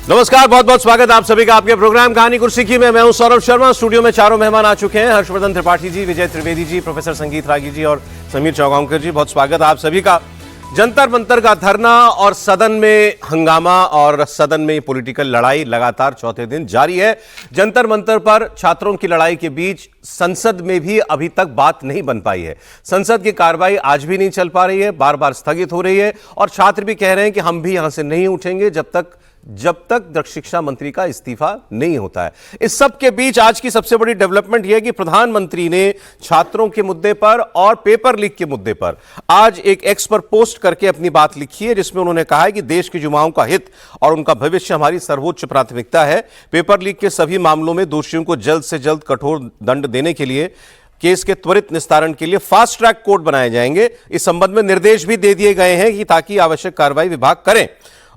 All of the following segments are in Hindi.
नमस्कार, बहुत बहुत स्वागत आप सभी का आपके प्रोग्राम कहानी कुर्सी में। मैं हूं सौरभ शर्मा। स्टूडियो में चारों मेहमान आ चुके हैं, हर्षवर्धन त्रिपाठी जी, विजय त्रिवेदी जी, प्रोफेसर संगीत रागी जी और समीर चौगांवकर जी। बहुत स्वागत आप सभी का। जंतर मंतर का धरना और सदन में हंगामा और सदन में पॉलिटिकल लड़ाई लगातार चौथे दिन जारी है। जंतर मंतर पर छात्रों की लड़ाई के बीच संसद में भी अभी तक बात नहीं बन पाई है। संसद की कार्रवाई आज भी नहीं चल पा रही है, बार बार स्थगित हो रही है और छात्र भी कह रहे हैं कि हम भी यहां से नहीं उठेंगे जब तक शिक्षा मंत्री का इस्तीफा नहीं होता है। इस सब के बीच आज की सबसे बड़ी डेवलपमेंट यह है कि प्रधानमंत्री ने छात्रों के मुद्दे पर और पेपर लीक के मुद्दे पर आज एक एक्स पर पोस्ट करके अपनी बात लिखी है, जिसमें उन्होंने कहा है कि देश के युवाओं का हित और उनका भविष्य हमारी सर्वोच्च प्राथमिकता है। पेपर लीक के सभी मामलों में दोषियों को जल्द से जल्द कठोर दंड देने के लिए, केस के त्वरित निस्तारण के लिए फास्ट ट्रैक कोर्ट बनाए जाएंगे। इस संबंध में निर्देश भी दे दिए गए हैं कि ताकि आवश्यक कार्रवाई विभाग करें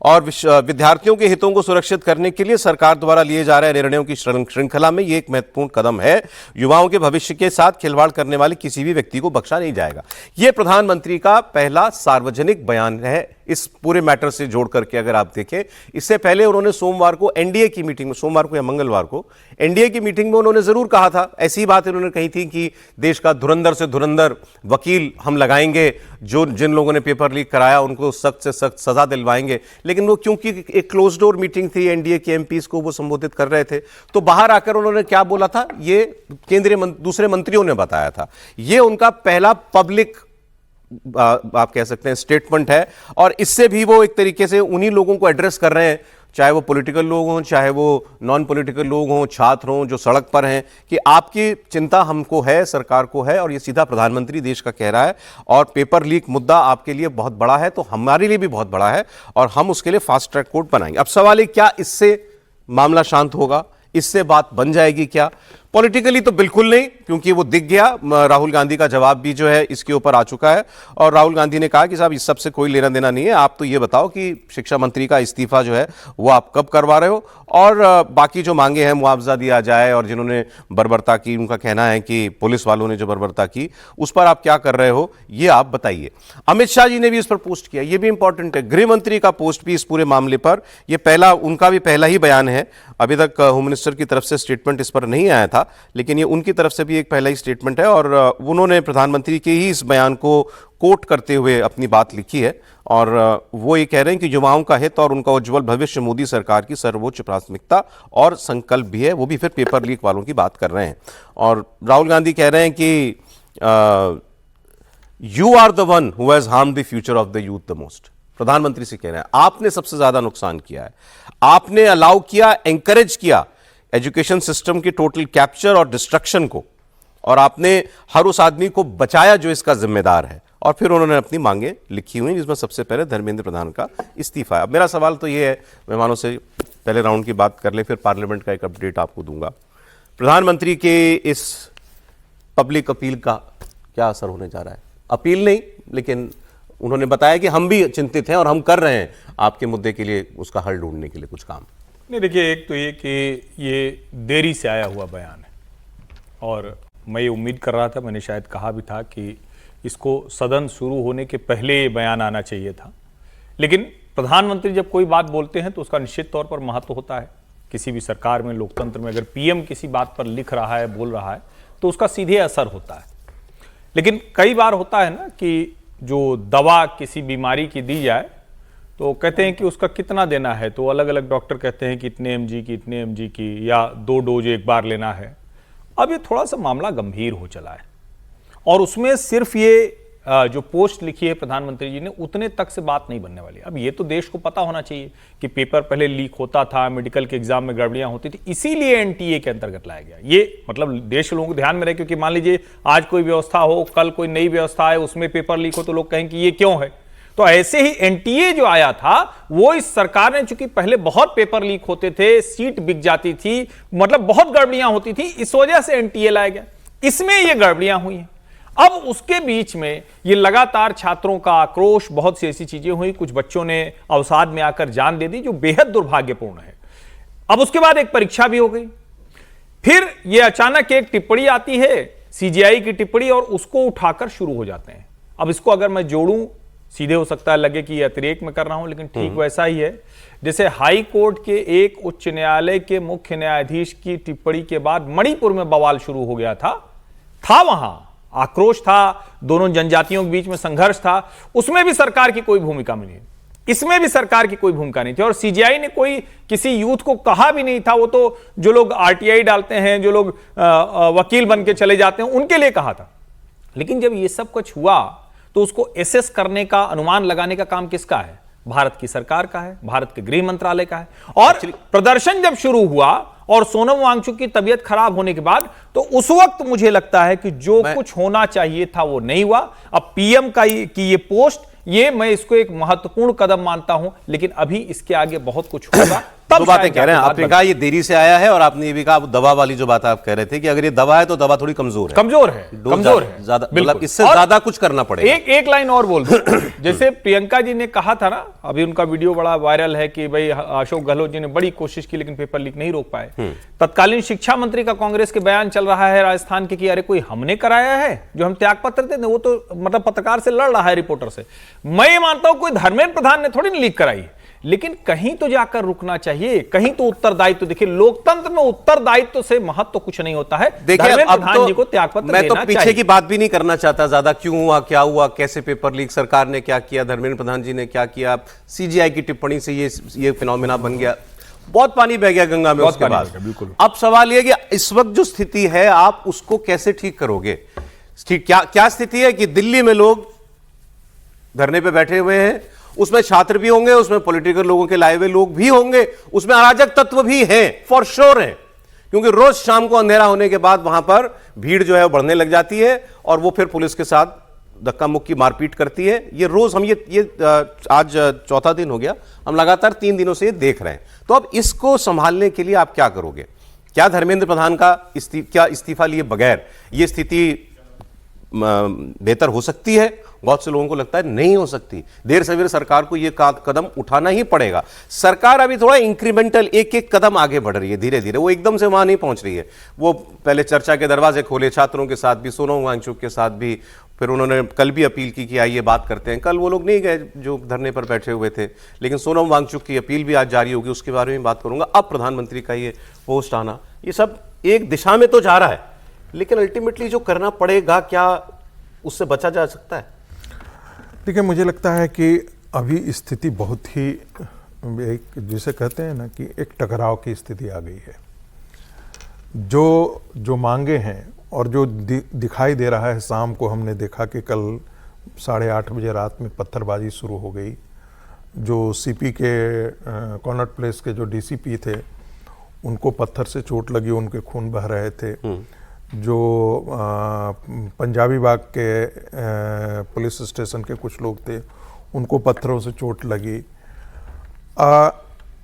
और विद्यार्थियों के हितों को सुरक्षित करने के लिए सरकार द्वारा लिए जा रहे निर्णयों की श्रृंखला में यह एक महत्वपूर्ण कदम है। युवाओं के भविष्य के साथ खिलवाड़ करने वाले किसी भी व्यक्ति को बख्शा नहीं जाएगा। यह प्रधानमंत्री का पहला सार्वजनिक बयान है इस पूरे मैटर से जोड़ करके। अगर आप देखें, इससे पहले उन्होंने सोमवार को एनडीए की मीटिंग में, सोमवार को या मंगलवार को एनडीए की मीटिंग में उन्होंने जरूर कहा था, ऐसी बात उन्होंने कही थी कि देश का धुरंधर से धुरंधर वकील हम लगाएंगे, जिन लोगों ने पेपर लीक कराया उनको सख्त से सख्त सजा दिलवाएंगे। लेकिन वो क्योंकि एक क्लोज डोर मीटिंग थी, एनडीए के एमपीज को वो संबोधित कर रहे थे, तो बाहर आकर उन्होंने क्या बोला था ये केंद्रीय दूसरे मंत्रियों ने बताया था। ये उनका पहला पब्लिक आप कह सकते हैं स्टेटमेंट है और इससे भी वो एक तरीके से उन्हीं लोगों को एड्रेस कर रहे हैं, चाहे वो पॉलिटिकल लोग हों, चाहे वो नॉन पॉलिटिकल लोग हों, छात्र हों जो सड़क पर हैं, कि आपकी चिंता हमको है, सरकार को है। और ये सीधा प्रधानमंत्री देश का कह रहा है। और पेपर लीक मुद्दा आपके लिए बहुत बड़ा है तो हमारे लिए भी बहुत बड़ा है और हम उसके लिए फास्ट ट्रैक कोर्ट बनाएंगे। अब सवाल है, क्या इससे मामला शांत होगा? इससे बात बन जाएगी क्या? पॉलिटिकली तो बिल्कुल नहीं, क्योंकि वो दिख गया। राहुल गांधी का जवाब भी जो है इसके ऊपर आ चुका है और राहुल गांधी ने कहा कि साहब इस सब से कोई लेना देना नहीं है, आप तो ये बताओ कि शिक्षा मंत्री का इस्तीफा जो है वो आप कब करवा रहे हो और बाकी जो मांगे हैं, मुआवजा दिया जाए और जिन्होंने बर्बरता की, उनका कहना है कि पुलिस वालों ने जो बर्बरता की उस पर आप क्या कर रहे हो, ये आप बताइए। अमित शाह जी ने भी इस पर पोस्ट किया, ये भी इंपॉर्टेंट है। गृह मंत्री का पोस्ट भी इस पूरे मामले पर, ये उनका भी पहला ही बयान है। अभी तक होम मिनिस्टर की तरफ से स्टेटमेंट इस पर नहीं आया था, लेकिन ये उनकी तरफ से भी एक पहला ही स्टेटमेंट है और उन्होंने प्रधानमंत्री के ही इस बयान को कोट करते हुए अपनी बात लिखी है और वो ये कह रहे हैं कि युवाओं का हित और उनका उज्जवल भविष्य मोदी सरकार की सर्वोच्च प्राथमिकता और संकल्प भी है। वो भी फिर पेपर लीक वालों की बात कर रहे हैं और राहुल गांधी कह रहे हैं कि you are the one who has harmed the future of the youth the most. प्रधानमंत्री से कह रहे हैं आपने सबसे ज्यादा नुकसान किया है, आपने अलाउ किया, एंकरेज किया एजुकेशन सिस्टम की टोटल कैप्चर और डिस्ट्रक्शन को, और आपने हर उस आदमी को बचाया जो इसका जिम्मेदार है। और फिर उन्होंने अपनी मांगे लिखी हुई, जिसमें सबसे पहले धर्मेंद्र प्रधान का इस्तीफा है। अब मेरा सवाल तो ये है, मेहमानों से पहले राउंड की बात कर ले, फिर पार्लियामेंट का एक अपडेट आपको दूंगा। प्रधानमंत्री के इस पब्लिक अपील का क्या असर होने जा रहा है? अपील नहीं, लेकिन उन्होंने बताया कि हम भी चिंतित हैं और हम कर रहे हैं आपके मुद्दे के लिए, उसका हल ढूंढने के लिए कुछ काम। नहीं, देखिए, एक तो ये कि ये देरी से आया हुआ बयान है और मैं ये उम्मीद कर रहा था, मैंने शायद कहा भी था कि इसको सदन शुरू होने के पहले ये बयान आना चाहिए था। लेकिन प्रधानमंत्री जब कोई बात बोलते हैं तो उसका निश्चित तौर पर महत्व होता है। किसी भी सरकार में, लोकतंत्र में अगर पीएम किसी बात पर लिख रहा है, बोल रहा है, तो उसका सीधे असर होता है। लेकिन कई बार होता है ना कि जो दवा किसी बीमारी की दी जाए तो कहते हैं कि उसका कितना देना है, तो अलग अलग डॉक्टर कहते हैं कि इतने एमजी की, इतने एमजी की, या 2 डोज एक बार लेना है। अब ये थोड़ा सा मामला गंभीर हो चला है और उसमें सिर्फ ये जो पोस्ट लिखी है प्रधानमंत्री जी ने, उतने तक से बात नहीं बनने वाली। अब ये तो देश को पता होना चाहिए कि पेपर पहले लीक होता था, मेडिकल के एग्जाम में गड़बड़ियां होती थी, इसीलिए एनटीए के अंतर्गत लाया गया। ये मतलब देश के लोगों को ध्यान में रहे, क्योंकि मान लीजिए आज कोई व्यवस्था हो, कल कोई नई व्यवस्था है, उसमें पेपर लीक हो, तो लोग कहें कि ये क्यों है। तो ऐसे ही एनटीए जो आया था, वो इस सरकार ने, चूंकि पहले बहुत पेपर लीक होते थे, सीट बिक जाती थी, मतलब बहुत गड़बड़ियां होती थी, इस वजह से एनटीए लाया गया। इसमें ये गड़बड़ियां हुई हैं। अब उसके बीच में ये लगातार छात्रों का आक्रोश, बहुत सी ऐसी चीजें हुई, कुछ बच्चों ने अवसाद में आकर जान दे दी, जो बेहद दुर्भाग्यपूर्ण है। अब उसके बाद एक परीक्षा भी हो गई, फिर ये अचानक एक टिप्पणी आती है, सीजीआई की टिप्पणी, और उसको उठाकर शुरू हो जाते हैं। अब इसको अगर मैं जोड़ूं सीधे हो सकता है लगे कि ये अतिरेक में कर रहा हूं, लेकिन ठीक वैसा ही है जैसे हाई कोर्ट के एक उच्च न्यायालय के मुख्य न्यायाधीश की टिप्पणी के बाद मणिपुर में बवाल शुरू हो गया था वहां आक्रोश था, दोनों जनजातियों के बीच में संघर्ष था, उसमें भी सरकार की कोई भूमिका नहीं, इसमें भी सरकार की कोई भूमिका नहीं थी और सीजीआई ने कोई किसी यूथ को कहा भी नहीं था। वो तो जो लोग आरटीआई डालते हैं, जो लोग वकील बन के चले जाते हैं, उनके लिए कहा था। लेकिन जब ये सब कुछ हुआ तो उसको एसेस करने का, अनुमान लगाने का काम किसका है? भारत की सरकार का है, भारत के गृह मंत्रालय का है। और प्रदर्शन जब शुरू हुआ और सोनम वांगचुक की तबीयत खराब होने के बाद, तो उस वक्त मुझे लगता है कि जो कुछ होना चाहिए था वो नहीं हुआ। अब पीएम की ये पोस्ट, ये मैं इसको एक महत्वपूर्ण कदम मानता हूं, लेकिन अभी इसके आगे बहुत कुछ होगा। दो बातें कह रहे हैं, आपने कहा ये देरी से आया है और आपने ये भी कहा दवा वाली जो बात आप कह रहे थे कि अगर ये दवा है तो दवा थोड़ी कमजोर है, कमजोर है ज्यादा, मतलब इससे ज्यादा कुछ करना पड़ेगा। एक लाइन और बोल दूं जैसे प्रियंका जी ने कहा था ना, अभी उनका वीडियो बड़ा वायरल है कि भाई अशोक गहलोत जी ने बड़ी कोशिश की लेकिन पेपर लीक नहीं रोक पाए। तत्कालीन शिक्षा मंत्री का कांग्रेस के बयान चल रहा है राजस्थान के कि अरे कोई हमने कराया है, जो हम त्यागपत्र देते, वो तो मतलब पत्रकार से लड़ रहा है, रिपोर्टर से। मैं ये मानता हूं कोई धर्मेंद्र प्रधान ने थोड़ी लीक कराई, लेकिन कहीं तो जाकर रुकना चाहिए, कहीं तो उत्तरदायित्व। देखिए लोकतंत्र में उत्तरदायित्व से महत्व कुछ नहीं होता है। देखिए अब प्रधान तो जी को त्यागपत्र मैं तो देना पीछे चाहिए। की बात भी नहीं करना चाहता ज्यादा, क्यों हुआ, क्या हुआ, कैसे पेपर लीक, सरकार ने क्या किया, धर्मेंद्र प्रधान जी ने क्या किया, सीजीआई की टिप्पणी से ये फिनोमेना बन गया, बहुत पानी बह गया गंगा में उसके बाद। बिल्कुल। अब सवाल यह कि इस वक्त जो स्थिति है आप उसको कैसे ठीक करोगे? क्या स्थिति है कि दिल्ली में लोग धरने पे बैठे हुए हैं, उसमें छात्र भी होंगे, उसमें पॉलिटिकल लोगों के लाए हुए लोग भी होंगे, उसमें अराजक तत्व भी हैं, फॉर श्योर है, क्योंकि रोज शाम को अंधेरा होने के बाद वहां पर भीड़ जो है वो बढ़ने लग जाती है और वो फिर पुलिस के साथ धक्का मुक्की मारपीट करती है। ये रोज हम ये आज चौथा दिन हो गया, हम लगातार 3 दिनों से ये देख रहे हैं। तो अब इसको संभालने के लिए आप क्या करोगे? क्या धर्मेंद्र प्रधान का इस्तीफा लिए बगैर ये स्थिति बेहतर हो सकती है? बहुत से लोगों को लगता है नहीं हो सकती। देर सवेर सरकार को यह कदम उठाना ही पड़ेगा। सरकार अभी थोड़ा इंक्रीमेंटल एक एक कदम आगे बढ़ रही है, धीरे धीरे, वो एकदम से वहां नहीं पहुंच रही है। वो पहले चर्चा के दरवाजे खोले, छात्रों के साथ भी, सोनम वांगचुक के साथ भी, फिर उन्होंने कल भी अपील की कि आइए बात करते हैं। कल वो लोग नहीं गए जो धरने पर बैठे हुए थे, लेकिन सोनम वांगचुक की अपील भी आज जारी होगी, उसके बारे में बात करूंगा। अब प्रधानमंत्री का ये पोस्ट आना, ये सब एक दिशा में तो जा रहा है, लेकिन अल्टीमेटली जो करना पड़ेगा, क्या उससे बचा जा सकता है? देखिए, मुझे लगता है कि अभी स्थिति बहुत ही एक, जिसे कहते हैं ना कि एक टकराव की स्थिति आ गई है। जो मांगे हैं और जो दिखाई दे रहा है, शाम को हमने देखा कि कल 8:30 बजे रात में पत्थरबाजी शुरू हो गई। जो सीपी के कॉनॉट प्लेस के जो डीसीपी थे, उनको पत्थर से चोट लगी, उनके खून बह रहे थे। जो पंजाबी बाग के पुलिस स्टेशन के कुछ लोग थे, उनको पत्थरों से चोट लगी।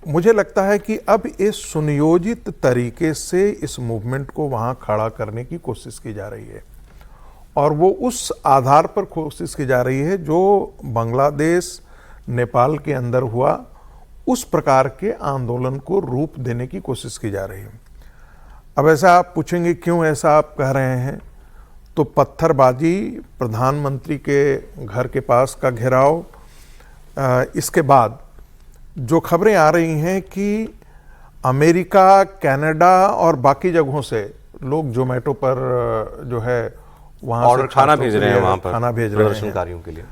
मुझे लगता है कि अब इस सुनियोजित तरीके से इस मूवमेंट को वहाँ खड़ा करने की कोशिश की जा रही है, और वो उस आधार पर कोशिश की जा रही है जो बांग्लादेश, नेपाल के अंदर हुआ, उस प्रकार के आंदोलन को रूप देने की कोशिश की जा रही है। अब ऐसा आप पूछेंगे क्यों ऐसा आप कह रहे हैं, तो पत्थरबाजी, प्रधानमंत्री के घर के पास का घेराव, इसके बाद जो खबरें आ रही हैं कि अमेरिका, कनाडा और बाकी जगहों से लोग जोमेटो पर जो है वहाँ ऑर्डर खाना भेज रहे हैं, वहाँ पर खाना भेज रहे हैं प्रदर्शनकारियों के लिए।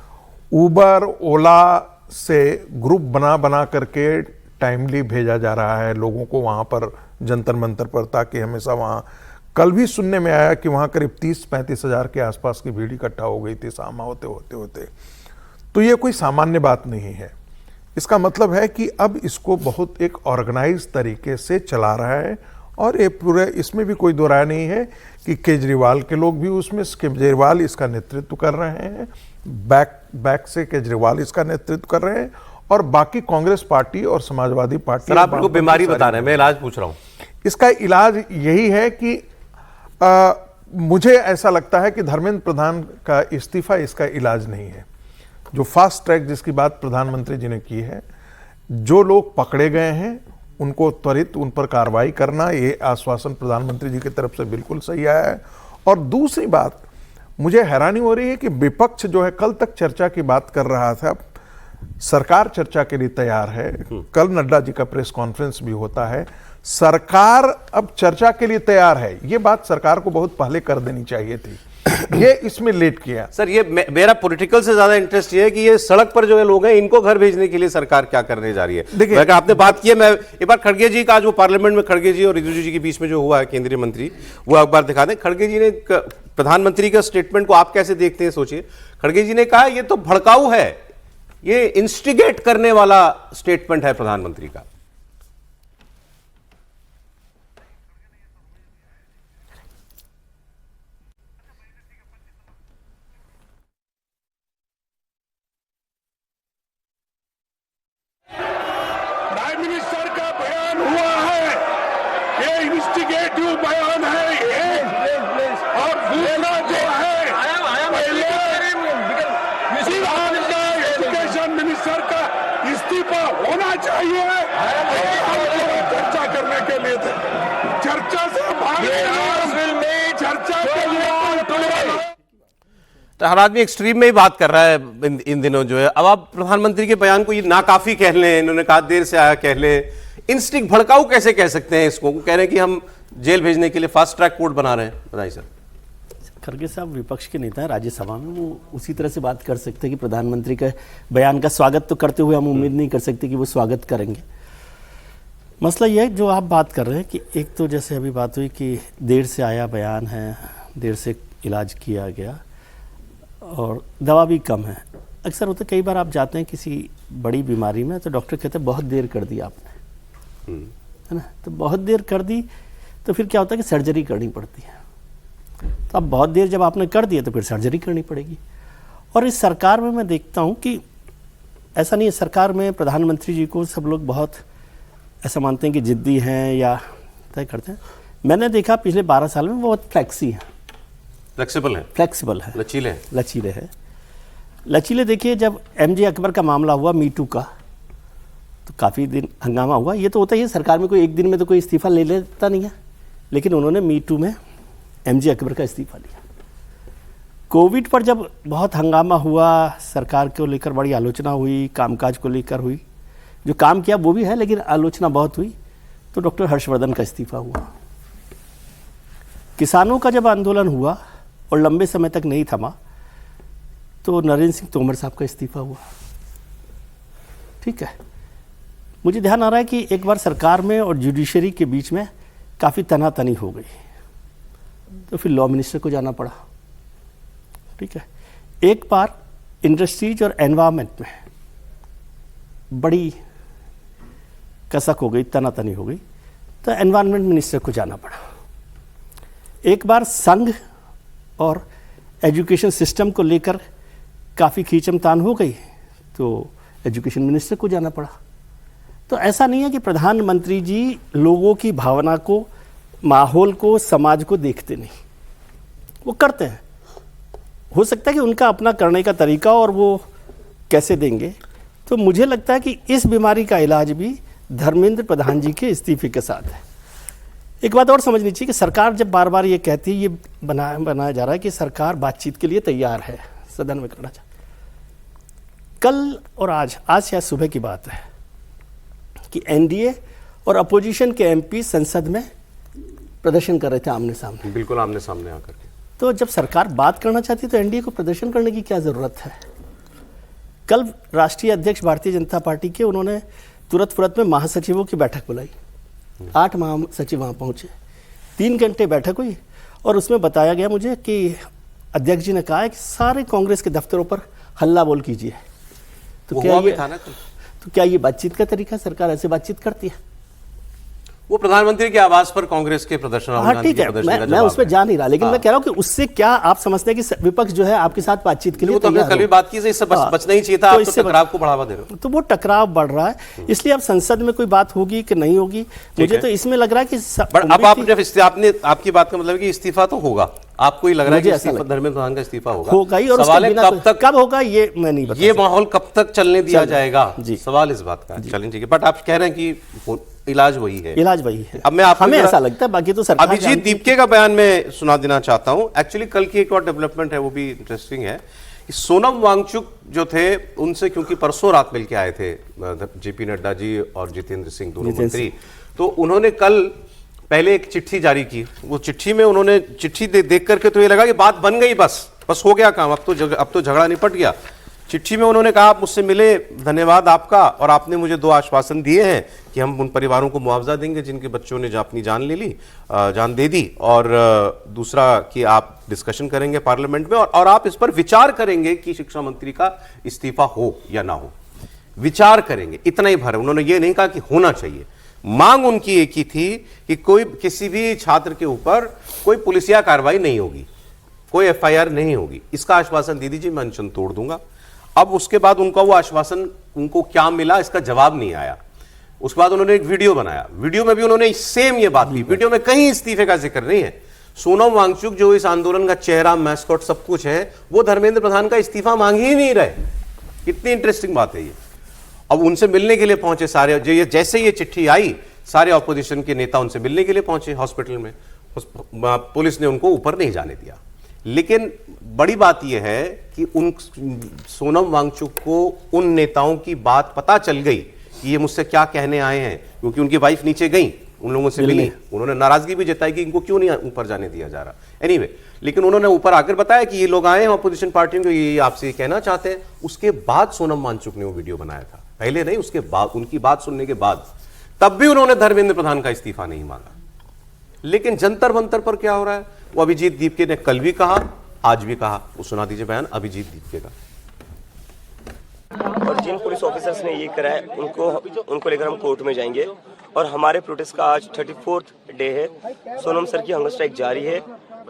उबर, ओला से ग्रुप बना करके टाइमली भेजा जा रहा है लोगों को वहाँ पर, जंतर मंतर पर, ताकि हमेशा वहाँ, कल भी सुनने में आया कि वहाँ करीब 30-35 हज़ार के आसपास की भीड़ इकट्ठा हो गई थी शाम होते। तो ये कोई सामान्य बात नहीं है। इसका मतलब है कि अब इसको बहुत एक ऑर्गेनाइज तरीके से चला रहा है, और ये पूरे, इसमें भी कोई दो राय नहीं है कि केजरीवाल के लोग भी उसमें, केजरीवाल इसका नेतृत्व कर रहे हैं, बैक से केजरीवाल इसका नेतृत्व कर रहे हैं, और बाकी कांग्रेस पार्टी और समाजवादी पार्टी। सर, आप लोग बीमारी बता रहे हैं, मैं इलाज पूछ रहा हूं। इसका इलाज यही है कि मुझे ऐसा लगता है कि धर्मेंद्र प्रधान का इस्तीफा इसका इलाज नहीं है। जो फास्ट ट्रैक जिसकी बात प्रधानमंत्री जी ने की है, जो लोग पकड़े गए हैं उनको त्वरित उन पर कार्रवाई करना, ये आश्वासन प्रधानमंत्री जी की तरफ से बिल्कुल सही आया है। और दूसरी बात, मुझे हैरानी हो रही है कि विपक्ष जो है कल तक चर्चा की बात कर रहा था, सरकार चर्चा के लिए तैयार है, कल नड्डा जी का प्रेस कॉन्फ्रेंस भी होता है, सरकार अब चर्चा के लिए तैयार है। ये बात सरकार को बहुत पहले कर देनी चाहिए थी, ये इसमें लेट किया। सर ये मेरा पॉलिटिकल से ज्यादा इंटरेस्ट ये है कि ये सड़क पर जो है लोग हैं इनको घर भेजने के लिए सरकार क्या करने जा रही है। देखिए, अगर आपने बात की है, मैं एक बार खड़गे जी का आज वो पार्लियामेंट में खड़गे जी और रिजिजू जी के बीच में जो हुआ है केंद्रीय मंत्री, वो एक बार दिखा दें। खड़गे जी ने प्रधानमंत्री का स्टेटमेंट को आप कैसे देखते हैं? सोचिए, खड़गे जी ने कहा ये तो भड़काऊ है, ये इंस्टिगेट करने वाला स्टेटमेंट है प्रधानमंत्री का। प्राइम मिनिस्टर का बयान हुआ है, ये इन्वेस्टिगेटिव बयान है ये, और दूसरा जो है पहले बिहार का एजुकेशन मिनिस्टर का इस्तीफा होना चाहिए। चर्चा करने के लिए थे, चर्चा से चर्चा के लिए तो हर आदमी एक्सट्रीम में ही बात कर रहा है इन दिनों जो है। अब आप प्रधानमंत्री के बयान को ये नाकाफी कह लें, इन्होंने कहा देर से आया कह ले, इंस्टिंक्ट भड़काऊ कैसे कह सकते हैं इसको? कह रहे हैं कि हम जेल भेजने के लिए फास्ट ट्रैक कोर्ट बना रहे हैं। बताइए सर। खड़गे साहब विपक्ष के नेता हैं राज्यसभा में, वो उसी तरह से बात कर सकते हैं कि प्रधानमंत्री का बयान का स्वागत तो करते हुए हम उम्मीद नहीं कर सकते कि वो स्वागत करेंगे। मसला यह है जो आप बात कर रहे हैं कि एक तो जैसे अभी बात हुई कि देर से आया बयान है, देर से इलाज किया गया और दवा भी कम है। अक्सर होता है, कई बार आप जाते हैं किसी बड़ी बीमारी में तो डॉक्टर कहते हैं बहुत देर कर दी आपने, है ना, तो बहुत देर कर दी तो फिर क्या होता है कि सर्जरी करनी पड़ती है। तो अब बहुत देर जब आपने कर दिया तो फिर सर्जरी करनी पड़ेगी। और इस सरकार में मैं देखता हूँ कि ऐसा नहीं है, सरकार में प्रधानमंत्री जी को सब लोग बहुत ऐसा मानते हैं कि जिद्दी हैं या तय करते हैं। मैंने देखा पिछले 12 साल में बहुत फ्लेक्सी हैं, फ्लेक्सिबल है, लचीले हैं। लचीले देखिए, जब एमजे अकबर का मामला हुआ मीटू का तो काफ़ी दिन हंगामा हुआ। ये तो होता ही है, सरकार में कोई एक दिन में तो कोई इस्तीफा ले लेता नहीं है, लेकिन उन्होंने मीटू में एमजे अकबर का इस्तीफा लिया। कोविड पर जब बहुत हंगामा हुआ, सरकार को लेकर बड़ी आलोचना हुई, कामकाज को लेकर हुई, जो काम किया वो भी है लेकिन आलोचना बहुत हुई, तो डॉक्टर हर्षवर्धन का इस्तीफा हुआ। किसानों का जब आंदोलन हुआ और लंबे समय तक नहीं थमा तो नरेंद्र सिंह तोमर साहब का इस्तीफा हुआ। ठीक है, मुझे ध्यान आ रहा है कि एक बार सरकार में और जुडिशरी के बीच में काफ़ी तनातनी हो गई, तो फिर लॉ मिनिस्टर को जाना पड़ा। ठीक है, एक बार इंडस्ट्रीज और एनवायरनमेंट में बड़ी कसक हो गई, तनातनी हो गई, तो एनवायरनमेंट मिनिस्टर को जाना पड़ा। एक बार संघ और एजुकेशन सिस्टम को लेकर काफ़ी खींचमतान हो गई, तो एजुकेशन मिनिस्टर को जाना पड़ा। तो ऐसा नहीं है कि प्रधानमंत्री जी लोगों की भावना को, माहौल को, समाज को देखते नहीं, वो करते हैं। हो सकता है कि उनका अपना करने का तरीका और वो कैसे देंगे। तो मुझे लगता है कि इस बीमारी का इलाज भी धर्मेंद्र प्रधान जी के इस्तीफे के साथ है। एक बात और समझनी चाहिए कि सरकार जब बार बार ये कहती है, ये बनाया जा रहा है कि सरकार बातचीत के लिए तैयार है, सदन में करना चाहिए। कल और आज शायद सुबह की बात है कि एनडीए और अपोजिशन के एमपी संसद में प्रदर्शन कर रहे थे आमने सामने, बिल्कुल आमने सामने आकर के। तो जब सरकार बात करना चाहती तो एनडीए को प्रदर्शन करने की क्या ज़रूरत है? कल राष्ट्रीय अध्यक्ष भारतीय जनता पार्टी के उन्होंने तुरंत में महासचिवों की बैठक बुलाई, 8 महासचिव वहाँ पहुँचे, 3 घंटे बैठक हुई और उसमें बताया गया मुझे कि अध्यक्ष जी ने कहा है कि सारे कांग्रेस के दफ्तरों पर हल्ला बोल कीजिए। तो क्या ये बातचीत का तरीका? सरकार ऐसे बातचीत करती है? वो प्रधानमंत्री के आवास पर कांग्रेस के प्रदर्शन, हाँ ठीक है, मैं उस पर जा नहीं रहा, लेकिन मैं कह रहा हूँ कि उससे क्या आप समझते हैं कि विपक्ष जो है आपके साथ बातचीत के लिए तो कल भी बात की, इससे बचना ही चाहिए था, आप तो टकराव को बढ़ावा दे रहे हो। तो वो टकराव बढ़ रहा है, इसलिए अब संसद में कोई बात होगी कि नहीं होगी, मुझे तो इसमें लग रहा है कि अब आप जब आपकी बात का मतलब कि इस्तीफा तो होगा, आपको ही लग रहा है कि मुझे ऐसा इस्तीफा धर्मेंद्र प्रधान का इस्तीफा होगा? होगा ही, और सवाल उसके है बिना कब तक, कब होगा ये मैं नहीं बता ये सकता। माहौल कब तक चलने दिया जाएगा, जी। सवाल इस बात का। चलें ठीक है, बट आप कह रहे हैं कि इलाज वही है। इलाज वही है, अब मैं आपको हमें जरा- ऐसा लगता है, बाकी तो सरकार अभिजीत जानती है। दीपके का बयान में सुना देना चाहता हूं। एक्चुअली कल की एक और डेवलपमेंट है, वो भी इंटरेस्टिंग है कि सोनम वांगचुक जो थे उनसे, क्योंकि परसों रात मिलके आए थे जेपी नड्डा जी और जितेंद्र सिंह दोनों मंत्री, तो उन्होंने कल पहले एक चिट्ठी जारी की। वो चिट्ठी में उन्होंने चिट्ठी देख करके तो ये लगा कि बात बन गई, बस हो गया काम, अब तो झगड़ा निपट गया। चिट्ठी में उन्होंने कहा आप मुझसे मिले, धन्यवाद आपका, और आपने मुझे 2 आश्वासन दिए हैं कि हम उन परिवारों को मुआवजा देंगे जिनके बच्चों ने अपनी जान ले ली, जान दे दी, और दूसरा कि आप डिस्कशन करेंगे पार्लियामेंट में, और आप इस पर विचार करेंगे कि शिक्षा मंत्री का इस्तीफा हो या ना हो, विचार करेंगे, इतना ही भर। उन्होंने ये नहीं कहा कि होना चाहिए। मांग उनकी एक ही थी कि कोई किसी भी छात्र के ऊपर कोई पुलिसिया कार्रवाई नहीं होगी, कोई एफआईआर नहीं होगी, इसका आश्वासन दे दीजिए, मैं अनशन तोड़ दूंगा। अब उसके बाद उनका वो आश्वासन, उनको क्या मिला इसका जवाब नहीं आया। उसके बाद उन्होंने एक वीडियो बनाया, वीडियो में भी उन्होंने सेम ये बात की। वीडियो में कहीं इस्तीफे का जिक्र नहीं है। सोनम वांगचुक जो इस आंदोलन का चेहरा, मैस्कॉट, सब कुछ है, वो धर्मेंद्र प्रधान का इस्तीफा मांग ही नहीं रहे। कितनी इंटरेस्टिंग बात है ये। अब उनसे मिलने के लिए पहुंचे सारे, जैसे ये चिट्ठी आई, सारे ऑपोजिशन के नेता उनसे मिलने के लिए पहुंचे हॉस्पिटल में। पुलिस ने उनको ऊपर नहीं जाने दिया। लेकिन बड़ी बात यह है कि उन सोनम वांगचुक को उन नेताओं की बात पता चल गई कि ये मुझसे क्या कहने आए हैं, क्योंकि उनकी वाइफ नीचे गई, उन लोगों से मिली, उन्होंने नाराजगी भी जताई कि इनको क्यों नहीं ऊपर जाने दिया जा रहा। एनीवे, लेकिन उन्होंने ऊपर आकर बताया कि ये लोग आए हैं अपोजिशन पार्टियों को, ये आपसे कहना चाहते हैं। उसके बाद सोनम वांगचुक ने वो वीडियो बनाया था, पहले नहीं, उसके बाद, उनकी बात सुनने के बाद। तब भी उन्होंने धर्मेंद्र प्रधान का इस्तीफा नहीं मांगा। लेकिन जंतर मंतर पर क्या हो रहा है, वो अभिजीत दीपके ने कल भी कहा, आज भी कहा। वो सुना दीजिए बयान अभिजीत दीपके का। और जिन पुलिस ऑफिसर्स ने ये करा है उनको लेकर हम कोर्ट में जाएंगे। और हमारे प्रोटेस्ट का आज 34th डे है। सोनम सर की हंगर स्ट्राइक जारी है।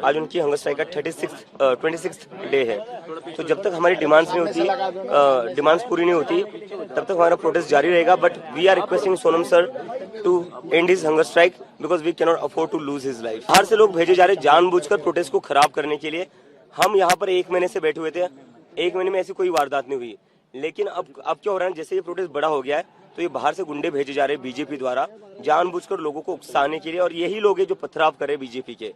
आज उनकी हंगर स्ट्राइक का 26th डे है। तो जब तक हमारी डिमांड्स नहीं होती, डिमांड्स पूरी नहीं होती, तब तक हमारा प्रोटेस्ट जारी रहेगा। But we are requesting Sonam sir to end his hunger strike because we can not afford to lose his life. बाहर से लोग भेजे जा रहे जानबूझकर प्रोटेस्ट को खराब करने के लिए। हम यहाँ पर 1 महीने से बैठे हुए थे, 1 महीने में ऐसी कोई वारदात नहीं हुई। लेकिन अब क्या हो रहा है, जैसे ये प्रोटेस्ट बड़ा हो गया है तो ये बाहर से गुंडे भेजे जा रहे हैं बीजेपी द्वारा जानबूझकर लोगों को उकसाने के लिए। और यही लोग हैं जो पथराव करे बीजेपी के।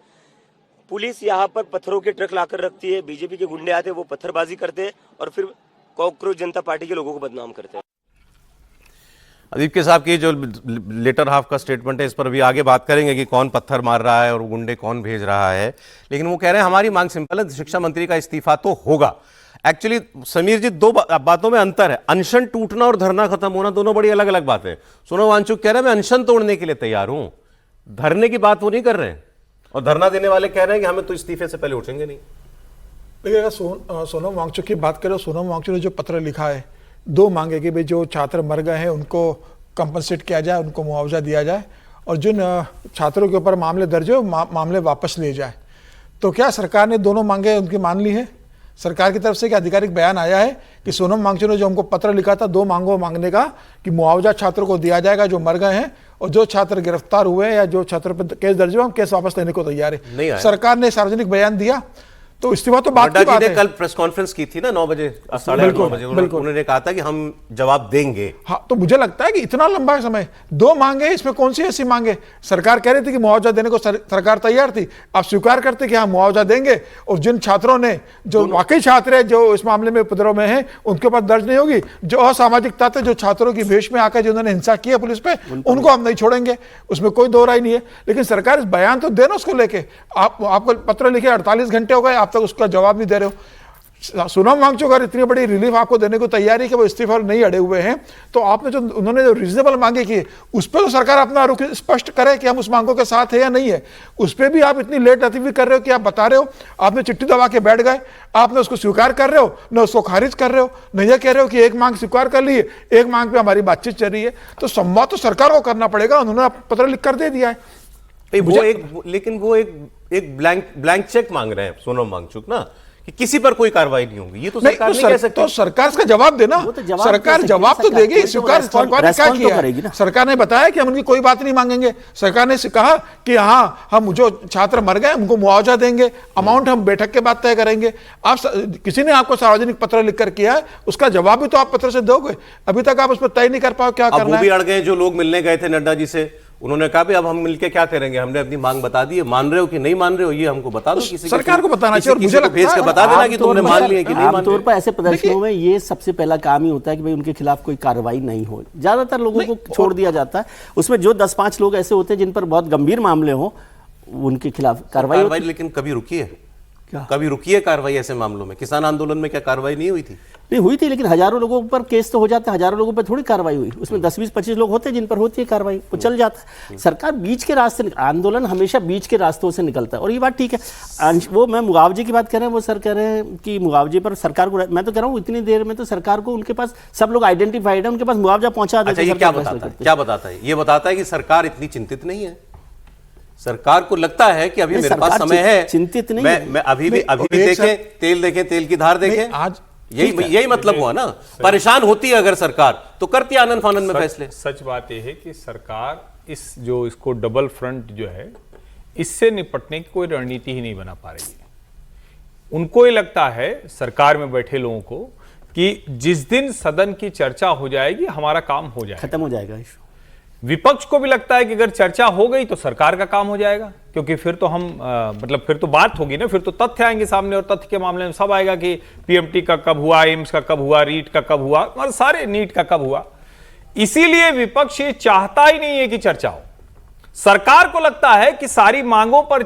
पुलिस यहाँ पर पत्थरों के ट्रक लाकर रखती है, बीजेपी के गुंडे आते हैं, वो पत्थरबाजी करते हैं और फिर कॉकरोच जनता पार्टी के लोगों को बदनाम करते हैं। दीपके साहब की जो लेटर हाफ का स्टेटमेंट है, इस पर भी आगे बात करेंगे कि कौन पत्थर मार रहा है और गुंडे कौन भेज रहा है। लेकिन वो कह रहे हैं हमारी मांग सिंपल है, शिक्षा मंत्री का इस्तीफा तो होगा। एक्चुअली समीर जी, 2 बातों में अंतर है। अनशन टूटना और धरना खत्म होना दोनों बड़ी अलग अलग बातें हैं। सोनम वांगचुक कह रहे हैं मैं अनशन तोड़ने के लिए तैयार हूं, धरने की बात वो नहीं कर रहे हैं। और धरना देने वाले कह रहे हैं कि हमें तो इस्तीफे से पहले उठेंगे नहीं। देखिए, अगर सोनम वांगचुक की बात करें, सोनम वांगचुक ने जो पत्र लिखा है, 2 मांगे कि भाई जो छात्र मर गए हैं उनको कंपनसेट किया जाए, उनको मुआवजा दिया जाए, और जिन छात्रों के ऊपर मामले दर्ज हो मामले वापस लिए जाए। तो क्या सरकार ने दोनों मांगे उनकी मान ली है? सरकार की तरफ से क्या आधिकारिक बयान आया है कि सोनम वांगचुक ने जो हमको पत्र लिखा था 2 मांगों मांगने का कि मुआवजा छात्रों को दिया जाएगा जो मर गए हैं, और जो छात्र गिरफ्तार हुए या जो छात्र पर केस दर्ज हुआ हम केस वापस लेने को तैयार है। सरकार ने सार्वजनिक बयान दिया, तो इस्तीफा तो बात की बात है। कल प्रेस कॉन्फ्रेंस की थी ना 9 बजे, 9:30 बजे, उन्होंने कहा था कि हम जवाब देंगे। हाँ, तो मुझे लगता है कि इतना लंबा समय, 2 मांगे, इसमें कौन सी ऐसी मांगे? सरकार कह रही थी कि मुआवजा देने को सरकार तैयार थी, आप स्वीकार करते कि हाँ मुआवजा देंगे, और जिन छात्रों ने, जो वाकई छात्र है जो इस मामले में उपद्रव में है, उनके ऊपर दर्ज नहीं होगी। जो असामाजिक तत्व जो छात्रों की भेष में आकर जिन्होंने हिंसा की है पुलिस पे, उनको हम नहीं छोड़ेंगे, उसमें कोई दो राय नहीं है। लेकिन सरकार इस बयान तो देना उसको लेके, आपको पत्र लिखे 48 घंटे हो गए, आप तक उसका जवाब नहीं दे रहे हो। सोनम वांगचुक अगर इतनी बड़ी रिलीफ आपको देने को तैयारी कि वो इस्तीफा नहीं अड़े हुए हैं, तो आपने जो उन्होंने जो रीजनेबल मांगे की उस पर तो सरकार अपना रुख स्पष्ट करे कि हम उस मांगों के साथ है या नहीं है। उस पर भी आप इतनी लेट रतीफी कर रहे हो कि आप बता रहे हो, आपने चिट्ठी दबा के बैठ गए, आपने उसको स्वीकार कर रहे हो, न उसको खारिज कर रहे हो, न यह कह रहे हो कि एक मांग स्वीकार कर ली है, एक मांग पे हमारी बातचीत चल रही है। तो संवाद तो सरकार को करना पड़ेगा, उन्होंने पत्र लिख कर दे दिया है। लेकिन वो एक ब्लैंक चेक मांग रहे हैं सोनम वांगचुक ना, कि किसी पर कोई कार्रवाई नहीं होगी, ये तो नहीं, सरकार तो नहीं कह सकती। तो सरकार इसका जवाब देना, वो तो जवाब सरकार दे सकती है, जवाब तो सरकार देगी। कोई तो सरकार रेस्पॉन्ड- सरकार ने क्या रेस्पॉन्ड तो किया करेगी ना। सरकार ने बताया कि हम उनकी कोई बात नहीं मांगेंगे। सरकार ने कहा कि हाँ, हम जो छात्र मर गए उनको मुआवजा देंगे, अमाउंट हम बैठक के बाद तय करेंगे। आप किसी ने आपको सार्वजनिक पत्र लिखकर किया है, उसका जवाब भी तो आप पत्र से दोगे। अभी तक आप उस पर तय नहीं कर पाओ क्या अब करना वो भी है। अड़ गए जो लोग मिलने गए थे नड्डा जी से, उन्होंने कहा भी अब हम मिलके क्या करेंगे, हमने अपनी मांग बता दी है, मान रहे हो कि नहीं मान रहे हो ये हमको बता दो। किसी सरकार को बताना चाहिए। और किसी मुझे को भेज लगता के है बता देना कि तुमने मान लिया कि नहीं मान आमतौर लिया। पर ऐसे प्रदर्शनों में ये सबसे पहला काम ही होता है कि भाई उनके खिलाफ कोई कार्रवाई नहीं हो। ज्यादातर लोगों को छोड़ दिया जाता है, उसमें जो 10-5 लोग ऐसे होते हैं जिन पर बहुत गंभीर मामले हो उनके खिलाफ कार्रवाई होती है। लेकिन कभी रुकी है? क्या? कभी रुकी है कार्रवाई ऐसे मामलों में? किसान आंदोलन में क्या कार्रवाई नहीं हुई थी? नहीं हुई थी, लेकिन हजारों लोगों पर केस तो हो जाते हैं, हजारों लोगों पर थोड़ी कार्रवाई हुई। उसमें 10-20-25 लोग होते हैं जिन पर होती है कार्रवाई, वो चल जाता है। सरकार बीच के रास्ते, आंदोलन हमेशा बीच के रास्तों से निकलता है, और ये बात ठीक है। वो मैं मुआवजे की बात कर रहे हैं, वो सर कह रहे हैं कि मुआवजे पर सरकार को, मैं तो कह रहा हूँ इतनी देर में तो सरकार को, उनके पास सब लोग आइडेंटिफाइड है, उनके पास मुआवजा पहुंचा देते। अच्छा, ये क्या बताता है? क्या बताता है? ये बताता है कि सरकार इतनी चिंतित नहीं है। सरकार को लगता है कि अभी मेरे पास समय है, चिंतित नहीं मैं अभी भी देखें, तेल की धार देखें। आज यही मतलब हुआ ना। परेशान होती है अगर सरकार तो करती है आनंद फानंद में फैसले। सच बात यह है कि सरकार इसको डबल फ्रंट जो है, इससे निपटने की कोई रणनीति ही नहीं बना पा रही है। उनको ये लगता है, सरकार में बैठे लोगों को, कि जिस दिन सदन की चर्चा हो जाएगी हमारा काम हो जाएगा, खत्म हो जाएगा इशू। विपक्ष को भी लगता है कि अगर चर्चा हो गई तो सरकार का काम हो जाएगा, क्योंकि फिर तो हम मतलब फिर तो बात होगी ना, फिर तो तथ्य आएंगे सामने, और तथ्य के मामले में सब आएगा कि पीएमटी का कब हुआ, एम्स का कब हुआ, रीट का कब हुआ, और सारे नीट का कब हुआ। इसीलिए विपक्ष ये चाहता ही नहीं है कि चर्चा हो। सरकार को लगता है कि सारी मांगों पर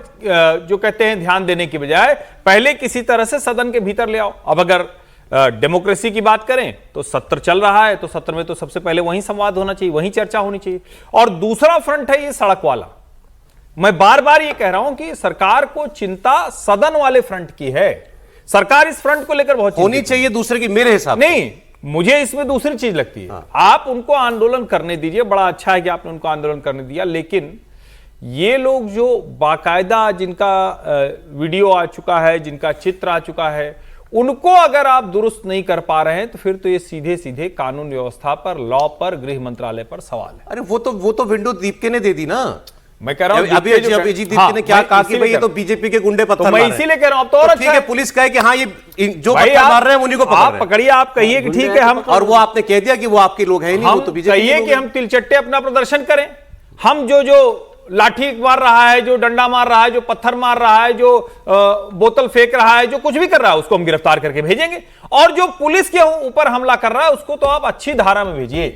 जो कहते हैं ध्यान देने की बजाय पहले किसी तरह से सदन के भीतर ले आओ। अब अगर डेमोक्रेसी की बात करें तो सत्र चल रहा है, तो सत्र में तो सबसे पहले वहीं संवाद होना चाहिए, वहीं चर्चा होनी चाहिए। और दूसरा फ्रंट है ये सड़क वाला। मैं बार बार ये कह रहा हूं कि सरकार को चिंता सदन वाले फ्रंट की है। सरकार इस फ्रंट को लेकर बहुत होनी चाहिए दूसरे की, मेरे हिसाब से। नहीं, मुझे इसमें दूसरी चीज लगती है। आप उनको आंदोलन करने दीजिए, बड़ा अच्छा है कि आपने उनको आंदोलन करने दिया, लेकिन ये लोग जो बाकायदा जिनका वीडियो आ चुका है, जिनका चित्र आ चुका है, उनको अगर आप दुरुस्त नहीं कर पा रहे हैं तो फिर तो ये सीधे सीधे कानून व्यवस्था पर, लॉ पर, गृह मंत्रालय पर सवाल है। अरे वो तो विंडो दीपके ने दे दी ना। मैं कह रहा हूं अभी अभिजीत दीपके ने क्या कहा कि भाई ये तो बीजेपी के गुंडे पत्थर मैं इसीलिए कह रहा हूं। अब तो और ठीक है, पुलिस कहे कि हाँ ये जो भाई पत्थर मार रहे हैं उन्हीं को आप पकड़िए, आप कहिए कि ठीक है हम, और वो आपने कह दिया कि वो आपके लोग हैं ही नहीं, वो तो बीजेपी कहिए कि हम तिलचट्टे अपना प्रदर्शन करें। हम जो लाठी मार रहा है, जो डंडा मार रहा है, जो पत्थर मार रहा है, जो बोतल फेंक रहा है, जो कुछ भी कर रहा है, उसको हम गिरफ्तार करके भेजेंगे। और जो पुलिस के ऊपर हमला कर रहा है उसको तो आप अच्छी धारा में भेजिए।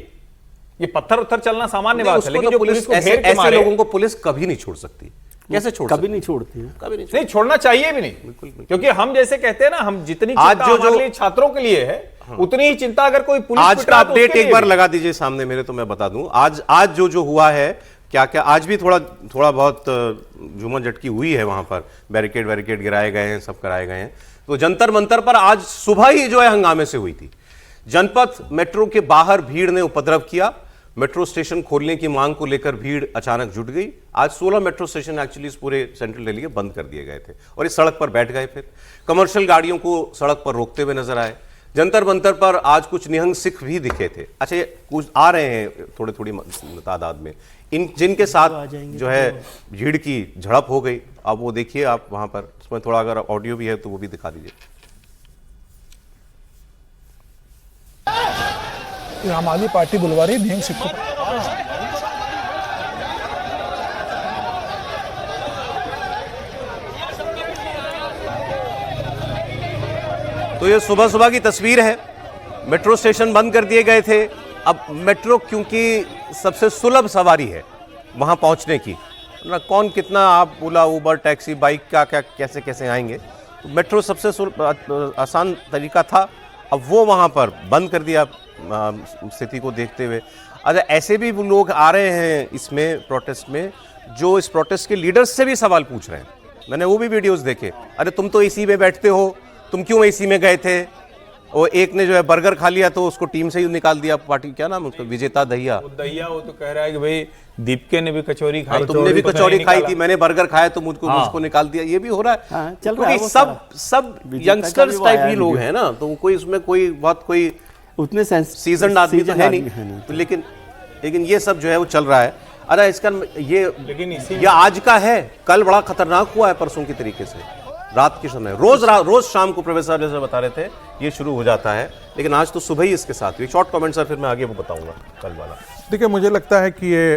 ये पत्थर उत्थर चलना सामान्य बात है, लेकिन जो पुलिस को घेर के मारे, ऐसे लोगों को पुलिस कभी नहीं छोड़ सकती। कैसे छोड़ कभी नहीं छोड़ती है, कभी नहीं नहीं छोड़ना चाहिए भी नहीं, क्योंकि हम जैसे कहते हैं ना, हम जितनी आज चिंता हमारे लिए छात्रों के लिए है, उतनी ही चिंता अगर कोई पुलिस आज पिट का रहा है तो अपडेट उसके एक लिए बार भी। लगा दीजिए सामने मेरे, तो मैं बता दूं आज जो हुआ है, क्या आज भी थोड़ा बहुत झूमर झटकी हुई है वहां पर, बैरिकेड गिराए गए हैं, सब कराए गए हैं। तो जंतर मंतर पर आज सुबह ही जो है हंगामे से हुई थी। जनपथ मेट्रो के बाहर भीड़ ने उपद्रव किया। मेट्रो स्टेशन खोलने की मांग को लेकर भीड़ अचानक जुट गई। आज 16 मेट्रो स्टेशन एक्चुअली इस पूरे सेंट्रल दिल्ली के बंद कर दिए गए थे और इस सड़क पर बैठ गए। फिर कमर्शियल गाड़ियों को सड़क पर रोकते हुए नजर आए। जंतर मंतर पर आज कुछ निहंग सिख भी दिखे थे। अच्छा, ये कुछ आ रहे हैं थोड़ी तादाद में, इन जिनके साथ जो है भीड़ की झड़प हो गई। अब वो देखिए आप वहां पर, उसमें थोड़ा अगर ऑडियो भी है तो वो भी दिखा दीजिए। आम आदमी पार्टी बुलवा रही निहंग सिखों पर। तो ये सुबह सुबह की तस्वीर है। मेट्रो स्टेशन बंद कर दिए गए थे। अब मेट्रो क्योंकि सबसे सुलभ सवारी है वहां पहुंचने की, ना कौन कितना आप ओला उबर टैक्सी बाइक क्या कैसे आएंगे, तो मेट्रो सबसे आसान तरीका था। अब वो वहां पर बंद कर दिया स्थिति को देखते हुए। अच्छा, ऐसे भी वो लोग आ रहे हैं इसमें प्रोटेस्ट में जो इस प्रोटेस्ट के लीडर्स से भी सवाल पूछ रहे हैं। मैंने वो भी वीडियोस देखे। अरे तुम तो एसी में बैठते हो, तुम क्यों एसी में गए थे, और एक ने जो है बर्गर खा लिया तो उसको टीम से ही निकाल दिया पार्टी, क्या नाम है उसका, विजेता दहिया। वो दहिया वो तो कह रहा है कि भाई दीपके ने भी कचौरी खाई, तुमने भी तो कचौरी नहीं खाई निकाला। थी, मैंने बर्गर खाया तो मुझको निकाल दिया, ये भी हो रहा है। हाँ, चल रहा है वो सब विजेता का यंगस्टर्स भी वो टाइप आया ही है लोग वीडियो। हैं ना, तो कोई उसमें कोई बहुत कोई उतने सीजन आदमी तो है नहीं, लेकिन ये सब जो है वो चल रहा है। अरे इसका लेकिन ये आज का है, कल बड़ा खतरनाक हुआ है परसों की तरीके से, रात के समय रोज शाम को प्रोफेसर जैसे बता रहे थे ये शुरू हो जाता है, लेकिन आज तो सुबह ही इसके साथ हुई। शॉर्ट कमेंट सर, फिर मैं आगे वो बताऊंगा कल वाला। देखिए, मुझे लगता है कि ये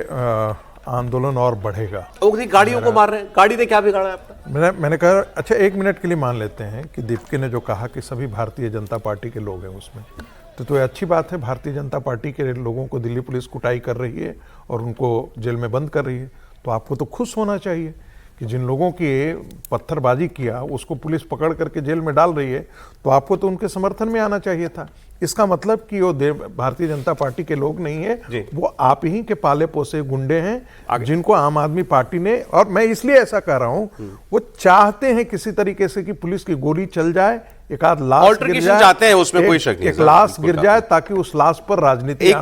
आंदोलन और बढ़ेगा। गाड़ियों को मार रहे हैं, गाड़ी ने क्या बिगाड़ा है आपका? मैंने कहा अच्छा, एक मिनट के लिए मान लेते हैं कि दीपके ने जो कहा कि सभी भारतीय जनता पार्टी के लोग हैं उसमें, तो ये अच्छी बात है। भारतीय जनता पार्टी के लोगों को दिल्ली पुलिस कुटाई कर रही है और उनको जेल में बंद कर रही है, तो आपको तो खुश होना चाहिए कि जिन लोगों की पत्थरबाजी किया उसको पुलिस पकड़ करके जेल में डाल रही है, तो आपको तो उनके समर्थन में आना चाहिए था। इसका मतलब कि वो भारतीय जनता पार्टी के लोग नहीं है, वो आप ही के पाले पोसे गुंडे हैं जिनको आम आदमी पार्टी ने, और मैं इसलिए ऐसा कह रहा हूं, वो चाहते हैं किसी तरीके से कि पुलिस की गोली चल जाए, एक आध लाश गिर जाए, चाहते हैं, उसमें कोई शक नहीं, एक लाश गिर जाए ताकि उस लाश पर राजनीति